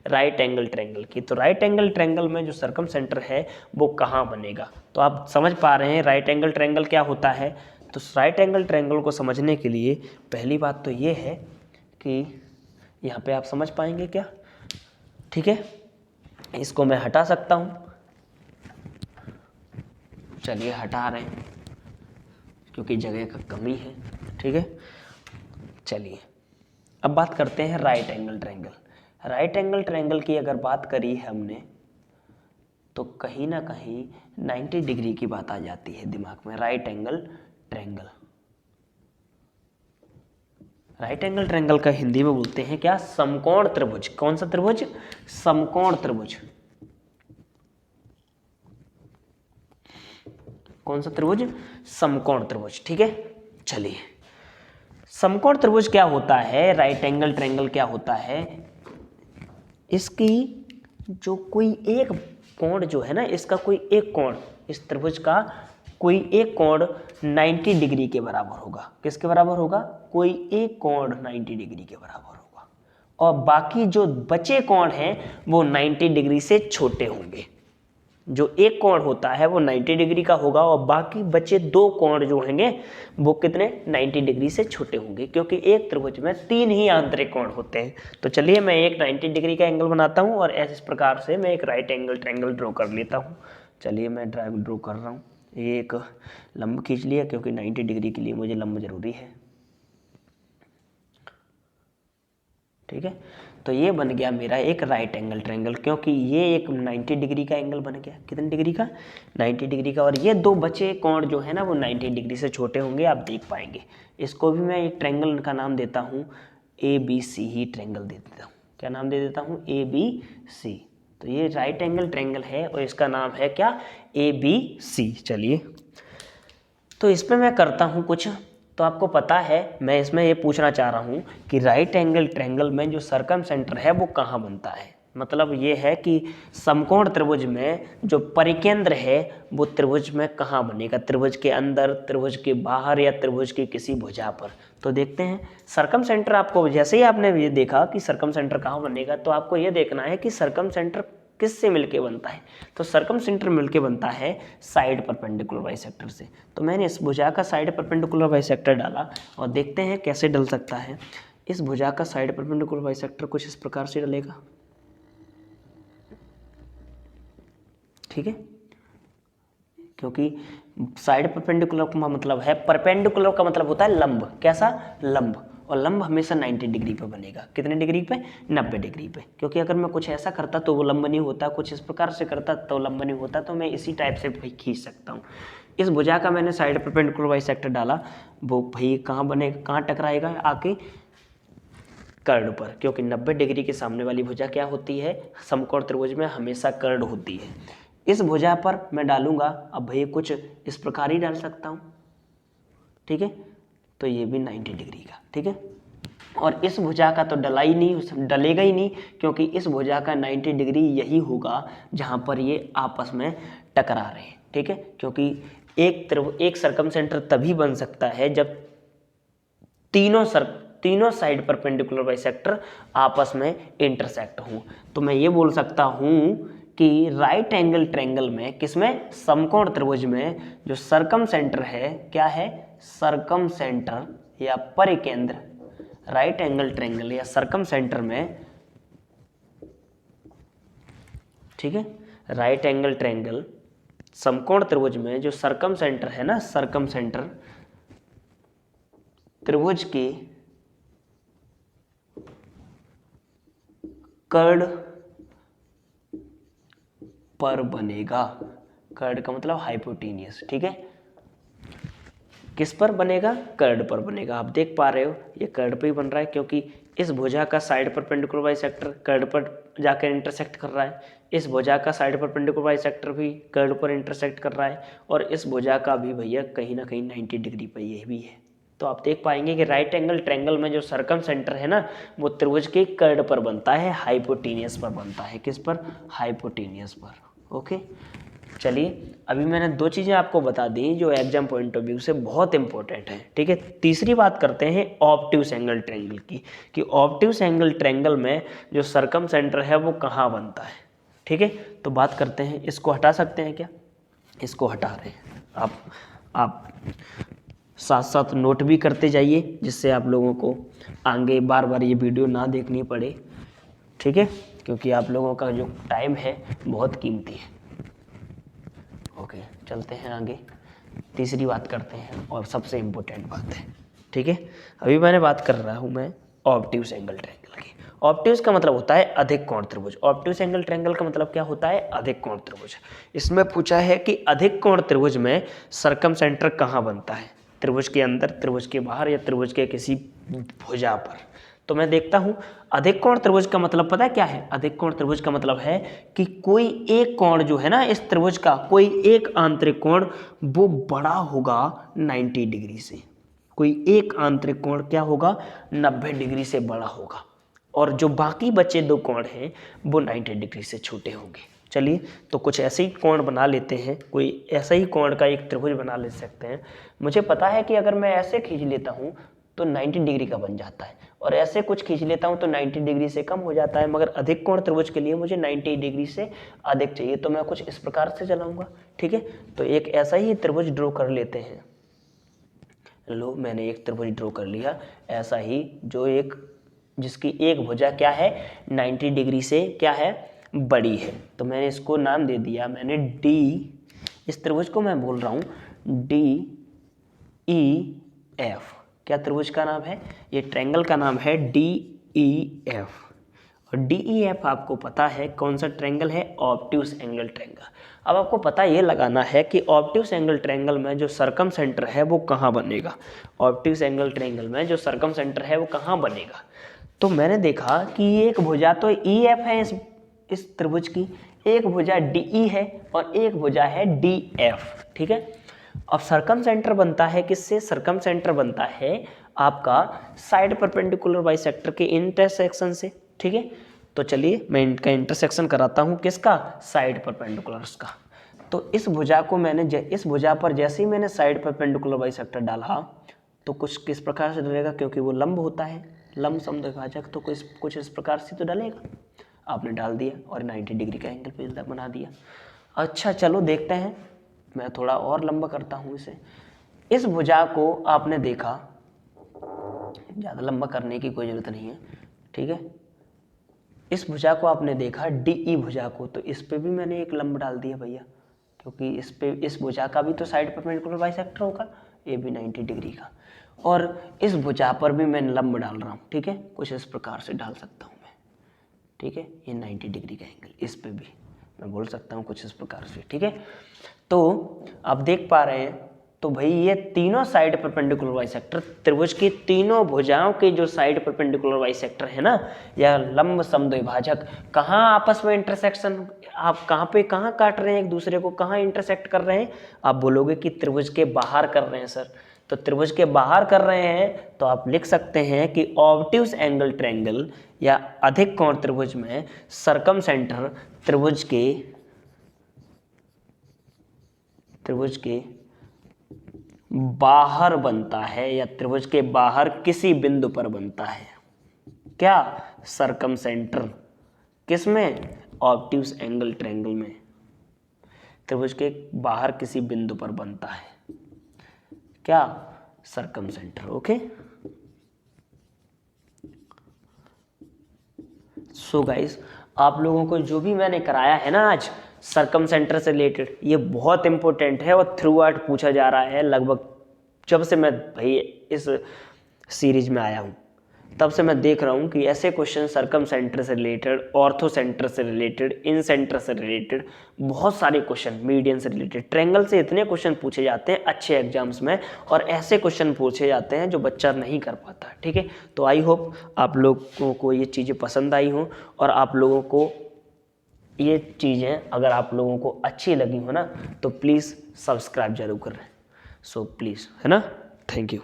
राइट एंगल ट्रायंगल की। तो राइट एंगल ट्रायंगल में जो सर्कम सेंटर है वो कहाँ बनेगा, तो आप समझ पा रहे हैं राइट एंगल ट्रायंगल क्या होता है। तो राइट एंगल ट्रायंगल को समझने के लिए पहली बात तो ये है कि यहाँ पे आप समझ पाएंगे क्या। ठीक है, इसको मैं हटा सकता हूँ, चलिए हटा रहे हैं क्योंकि जगह का कमी है। ठीक है, चलिए अब बात करते हैं right angle triangle. Right angle triangle की अगर बात करी है हमने तो कहीं ना कहीं 90 डिग्री की बात आ जाती है दिमाग में। Right angle triangle, right angle triangle का हिंदी में बोलते हैं क्या, समकोण त्रिभुज। कौन सा त्रिभुज, समकोण त्रिभुज। कौन सा त्रिभुज, समकोण त्रिभुज। ठीक है, चलिए समकोण त्रिभुज क्या होता है, राइट एंगल ट्रायंगल क्या होता है, इसकी जो कोई एक कोण जो है ना, इसका कोई एक कोण, इस त्रिभुज का कोई एक कोण 90 डिग्री के बराबर होगा। किसके बराबर होगा, कोई एक कोण 90 डिग्री के बराबर होगा और बाकी जो बचे कोण हैं वो 90 डिग्री से छोटे होंगे। जो एक कोण होता है वो 90 डिग्री का होगा और बाकी बचे दो कोण जो होंगे वो कितने, 90 डिग्री से छोटे होंगे, क्योंकि एक त्रिभुज में 3 ही आंतरिक कोण होते हैं। तो चलिए मैं एक 90 डिग्री का एंगल बनाता हूँ और इस प्रकार से मैं एक राइट एंगल ट्रायंगल ड्रॉ कर लेता हूँ। चलिए मैं ड्रॉ कर रहा हूँ, ये एक लंब खींच लिया क्योंकि 90 डिग्री के लिए मुझे लंब जरूरी है। ठीक है, तो ये बन गया मेरा एक राइट एंगल ट्रायंगल, क्योंकि ये एक 90 डिग्री का एंगल बन गया। कितने डिग्री का, 90 डिग्री का, और ये दो बचे कोण जो है ना वो 90 डिग्री से छोटे होंगे, आप देख पाएंगे। इसको भी मैं एक ट्रायंगल का नाम देता हूँ ABC ही ट्रायंगल दे देता हूँ। क्या नाम दे देता हूँ, ABC। तो ये राइट एंगल ट्रायंगल है और इसका नाम है क्या, ABC। चलिए तो इसमें मैं करता हूँ कुछ, तो आपको पता है मैं इसमें ये पूछना चाह रहा हूँ कि राइट एंगल ट्रायंगल में जो सर्कम सेंटर है वो कहाँ बनता है। मतलब ये है कि समकोण त्रिभुज में जो परिकेंद्र है वो त्रिभुज में कहाँ बनेगा, त्रिभुज के अंदर, त्रिभुज के बाहर या त्रिभुज की किसी भुजा पर। तो देखते हैं सर्कम सेंटर, आपको जैसे ही आपने ये देखा कि सर्कम सेंटर कहाँ बनेगा तो आपको ये देखना है कि सर्कम सेंटर किससे मिलके बनता है। तो सर्कम सेंटर मिलके बनता है साइड परपेंडिकुलर बाइसेक्टर से। तो मैंने इस भुजा का साइड परपेंडिकुलर बाइसेक्टर डाला और देखते हैं कैसे डल सकता है। इस भुजा का साइड परपेंडिकुलर बाइसेक्टर कुछ इस प्रकार से डलेगा। ठीक है, क्योंकि साइड परपेंडिकुलर का मतलब है, परपेंडिकुलर का मतलब होता है लंब। कैसा, लंब, और लंब हमेशा 90 डिग्री पे बनेगा। कितने डिग्री पे, 90 डिग्री पे, क्योंकि अगर मैं कुछ ऐसा करता तो वो लंब नहीं होता, कुछ इस प्रकार से करता तो लंब नहीं होता। तो मैं इसी टाइप से भाई खींच सकता हूँ। इस भुजा का मैंने साइड परपेंडिकुलर बाइसेक्टर डाला, वो भाई कहाँ बनेगा, कहाँ टकराएगा, आके कर्ण पर, क्योंकि 90 डिग्री के सामने वाली भुजा क्या होती है, समकोण त्रिभुज में हमेशा कर्ण होती है। इस भुजा पर मैं डालूंगा, अब भाई कुछ इस प्रकार ही डाल सकता हूँ। ठीक है, तो ये भी 90 डिग्री का। ठीक है, और इस भुजा का तो डलेगा ही नहीं, क्योंकि इस भुजा का 90 डिग्री यही होगा जहाँ पर ये आपस में टकरा रहे हैं। ठीक है, क्योंकि एक सर्कम सेंटर तभी बन सकता है जब तीनों साइड परपेंडिकुलर बाइसेक्टर आपस में इंटरसेक्ट हों। तो मैं ये बोल सकता हूँ कि राइट एंगल ट्रायंगल में, किसमें, समकोण त्रिभुज में जो सर्कम सेंटर है, क्या है, सर्कम सेंटर या परिकेंद्र, राइट एंगल ट्रायंगल या सर्कम सेंटर में, ठीक है, राइट एंगल ट्रायंगल समकोण त्रिभुज में जो सर्कम सेंटर है ना, सर्कम सेंटर त्रिभुज के कर्ण पर बनेगा। कर्ण का मतलब हाइपोटेनियस। ठीक है, किस पर बनेगा, कर्ड पर बनेगा। आप देख पा रहे हो ये कर्ड पे ही बन रहा है, क्योंकि इस भुजा का साइड परपेंडिकुलर बाइसेक्टर कर्ड पर जाकर इंटरसेक्ट कर रहा है, इस भुजा का साइड परपेंडिकुलर बाइसेक्टर भी कर्ड पर इंटरसेक्ट कर रहा है, और इस भुजा का भी भैया कहीं ना कहीं 90 डिग्री पर ये भी है। तो आप देख पाएंगे कि राइट एंगल ट्रायंगल में जो सर्कम सेंटर है ना, वो त्रिभुज के कर्ड पर बनता है, हाइपोटेनियस पर बनता है। किस पर, हाइपोटेनियस पर। ओके, चलिए अभी मैंने दो चीज़ें आपको बता दी जो एग्जाम पॉइंट ऑफ व्यू से बहुत इंपॉर्टेंट है। ठीक है, तीसरी बात करते हैं ऑब्ट्यूस एंगल ट्रायंगल की, कि ऑब्ट्यूस एंगल ट्रायंगल में जो सर्कम सेंटर है वो कहाँ बनता है। ठीक है, तो बात करते हैं, इसको हटा सकते हैं क्या, इसको हटा रहे हैं। आप साथ साथ नोट भी करते जाइए, जिससे आप लोगों को आगे बार बार ये वीडियो ना देखनी पड़े। ठीक है, क्योंकि आप लोगों का जो टाइम है बहुत कीमती है। ओके, चलते हैं आगे, तीसरी बात करते हैं और सबसे इम्पोर्टेंट बात है। ठीक है, अभी मैंने बात कर रहा हूँ मैं ऑब्ट्यूस एंगल ट्रायंगल की। ऑब्ट्यूस का मतलब होता है अधिक कोण त्रिभुज। ऑब्ट्यूस एंगल ट्रायंगल का मतलब क्या होता है, अधिक कोण त्रिभुज। इसमें पूछा है कि अधिक कोण त्रिभुज में सर्कम सेंटर कहाँ बनता है, त्रिभुज के अंदर, त्रिभुज के बाहर, या त्रिभुज के किसी भुजा पर। तो मैं देखता हूँ अधिक कोण त्रिभुज का मतलब पता है क्या है, अधिक कोण त्रिभुज का मतलब है कि कोई एक कोण जो है ना इस त्रिभुज का, कोई एक आंतरिक कोण वो बड़ा होगा 90 डिग्री से। कोई एक आंतरिक कोण क्या होगा, 90 डिग्री से बड़ा होगा, और जो बाकी बचे दो कोण हैं वो 90 डिग्री से छोटे होंगे। चलिए, तो कुछ ऐसे ही कोण बना लेते हैं, कोई ऐसा ही कोण का एक त्रिभुज बना ले सकते हैं। मुझे पता है कि अगर मैं ऐसे खींच लेता हूँ तो 90 डिग्री का बन जाता है, और ऐसे कुछ खींच लेता हूँ तो 90 डिग्री से कम हो जाता है, मगर अधिक कोण त्रिभुज के लिए मुझे 90 डिग्री से अधिक चाहिए, तो मैं कुछ इस प्रकार से चलाऊंगा। ठीक है, तो एक ऐसा ही त्रिभुज ड्रॉ कर लेते हैं। लो, मैंने एक त्रिभुज ड्रॉ कर लिया ऐसा ही, जो एक जिसकी एक भुजा क्या है, 90 डिग्री से क्या है, बड़ी है। तो मैंने इसको नाम दे दिया मैंने डी, इस त्रिभुज को मैं बोल रहा हूँ डी ई एफ। क्या त्रिभुज का नाम है, ये ट्रायंगल का नाम है डी ई एफ। और डी ई एफ आपको पता है कौन सा ट्रायंगल है, ऑब्ट्यूस एंगल ट्रायंगल। अब आपको पता ये लगाना है कि ऑब्ट्यूस एंगल ट्रायंगल में जो सर्कम सेंटर है वो कहाँ बनेगा। ऑब्ट्यूस एंगल ट्रायंगल में जो सर्कम सेंटर है वो कहाँ बनेगा। तो मैंने देखा कि एक भुजा तो ई एफ है इस त्रिभुज की, एक भुजा डी ई है और एक भुजा है डी एफ। ठीक है, अब सर्कम सेंटर बनता है किससे, सर्कम सेंटर बनता है आपका साइड परपेंडिकुलर बाइसेक्टर के इंटरसेक्शन से। ठीक है, तो चलिए मैं इनका इंटरसेक्शन कराता हूँ, किसका, साइड परपेंडिकुलर्स का। तो इस भुजा को मैंने इस भुजा पर जैसे ही मैंने साइड परपेंडिकुलर बाइसेक्टर डाला तो कुछ किस प्रकार से डलेगा, क्योंकि वो लंब होता है, लंब समद्विभाजक, तो कुछ इस प्रकार से तो डलेगा। आपने डाल दिया और 90 डिग्री का एंगल पे बना दिया। अच्छा चलो देखते हैं, मैं थोड़ा और लंबा करता हूँ इसे। इस भुजा को आपने देखा, ज़्यादा लंबा करने की कोई ज़रूरत नहीं है। ठीक है, इस भुजा को आपने देखा डी ई भुजा को, तो इस पे भी मैंने एक लंब डाल दिया भैया, क्योंकि इस भुजा का भी तो साइड परपेंडिकुलर बाइसेक्टर होगा, ये भी 90 डिग्री का, और इस भुजा पर भी मैं लंब डाल रहा हूँ। ठीक है, कुछ इस प्रकार से डाल सकता हूँ मैं। ठीक है, ये 90 डिग्री का एंगल, इस पे भी मैं बोल सकता हूँ कुछ इस प्रकार से। ठीक है, तो आप देख पा रहे हैं, तो भाई ये तीनों साइड परपेंडिकुलर बाइसेक्टर, त्रिभुज की तीनों भुजाओं के जो साइड परपेंडिकुलर बाइसेक्टर है ना, या लंब समद्विभाजक, कहाँ आपस में इंटरसेक्शन, आप कहाँ पे कहाँ काट रहे हैं एक दूसरे को, कहाँ इंटरसेक्ट कर रहे हैं। आप बोलोगे कि त्रिभुज के बाहर कर रहे हैं सर, तो त्रिभुज के बाहर कर रहे हैं तो आप लिख सकते हैं कि ऑब्ट्यूस एंगल ट्रायंगल या अधिक कोण त्रिभुज में सर्कम सेंटर त्रिभुज के बाहर बनता है, या त्रिभुज के बाहर किसी बिंदु पर बनता है। क्या, सर्कम सेंटर किस में, ऑब्ट्यूस एंगल ट्रायंगल में त्रिभुज के बाहर किसी बिंदु पर बनता है। क्या, circum centre. Okay, so guys, आप लोगों को जो भी मैंने कराया है ना आज सर्कम सेंटर से रिलेटेड, ये बहुत इंपॉर्टेंट है और थ्रू आउट पूछा जा रहा है लगभग जब से मैं भाई इस सीरीज में आया हूँ। तब से मैं देख रहा हूँ कि ऐसे क्वेश्चन सरकम सेंटर से रिलेटेड, ऑर्थो सेंटर से रिलेटेड, इन सेंटर से रिलेटेड बहुत सारे क्वेश्चन, मीडियन से रिलेटेड, ट्रायंगल से इतने क्वेश्चन पूछे जाते हैं अच्छे एग्जाम्स में, और ऐसे क्वेश्चन पूछे जाते हैं जो बच्चा नहीं कर पाता। ठीक है, तो आई होप आप लोगों को ये चीज़ें पसंद आई हों, और आप लोगों को ये चीज़ें अगर आप लोगों को अच्छी लगी हो ना तो प्लीज़ सब्सक्राइब जरूर करें। सो प्लीज़, है ना। Thank you.